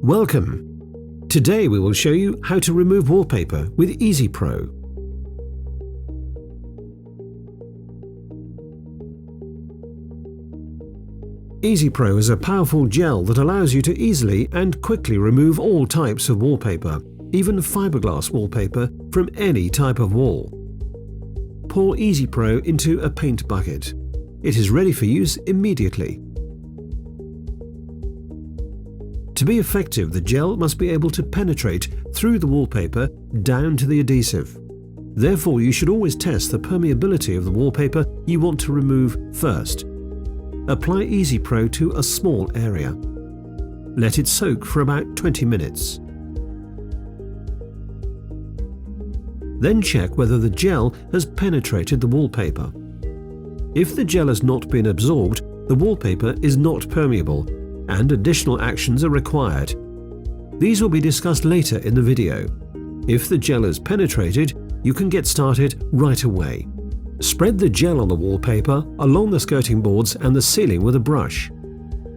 Welcome! Today we will show you how to remove wallpaper with Easypro. Easypro is a powerful gel that allows you to easily and quickly remove all types of wallpaper, even fiberglass wallpaper, from any type of wall. Pour Easypro into a paint bucket. It is ready for use immediately. To be effective, the gel must be able to penetrate through the wallpaper down to the adhesive. Therefore, you should always test the permeability of the wallpaper you want to remove first. Apply Easypro to a small area. Let it soak for about 20 minutes. Then check whether the gel has penetrated the wallpaper. If the gel has not been absorbed, the wallpaper is not permeable, and additional actions are required. These will be discussed later in the video. If the gel has penetrated, you can get started right away. Spread the gel on the wallpaper along the skirting boards and the ceiling with a brush.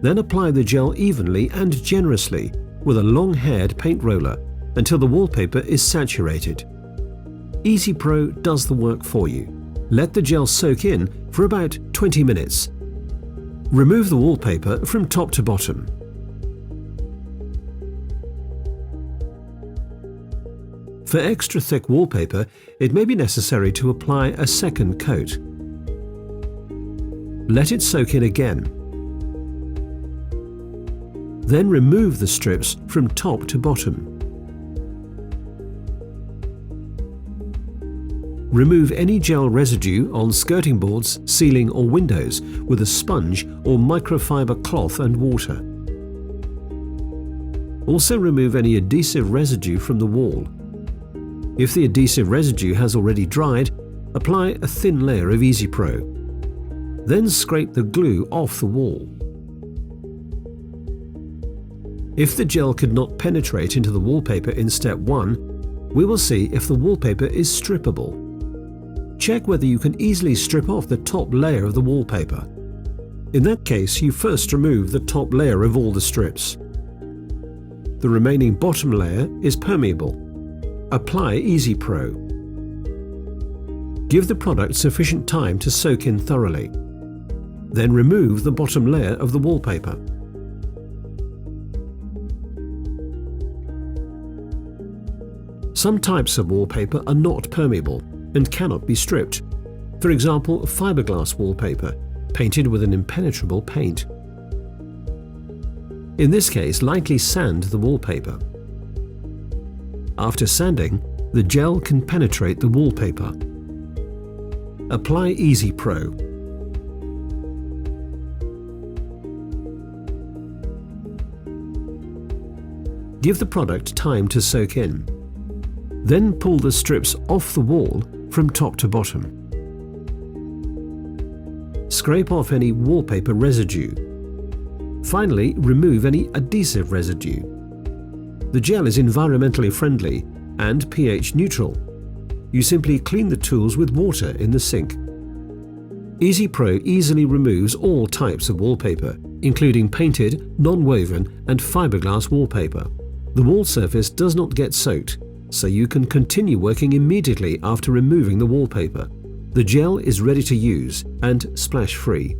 Then apply the gel evenly and generously with a long-haired paint roller until the wallpaper is saturated. Easypro does the work for you. Let the gel soak in for about 20 minutes. Remove the wallpaper from top to bottom. For extra thick wallpaper, it may be necessary to apply a second coat. Let it soak in again. Then remove the strips from top to bottom. Remove any gel residue on skirting boards, ceiling or windows with a sponge or microfiber cloth and water. Also remove any adhesive residue from the wall. If the adhesive residue has already dried, apply a thin layer of Easypro. Then scrape the glue off the wall. If the gel could not penetrate into the wallpaper in step 1, we will see if the wallpaper is strippable. Check whether you can easily strip off the top layer of the wallpaper. In that case, you first remove the top layer of all the strips. The remaining bottom layer is permeable. Apply Easypro. Give the product sufficient time to soak in thoroughly. Then remove the bottom layer of the wallpaper. Some types of wallpaper are not permeable and cannot be stripped. For example, fiberglass wallpaper, painted with an impenetrable paint. In this case, lightly sand the wallpaper. After sanding, the gel can penetrate the wallpaper. Apply Easypro. Give the product time to soak in. Then pull the strips off the wall from top to bottom. Scrape off any wallpaper residue. Finally, remove any adhesive residue. The gel is environmentally friendly and pH neutral. You simply clean the tools with water in the sink. Easypro easily removes all types of wallpaper, including painted, non-woven and fiberglass wallpaper. The wall surface does not get soaked, so you can continue working immediately after removing the wallpaper. The gel is ready to use and splash-free.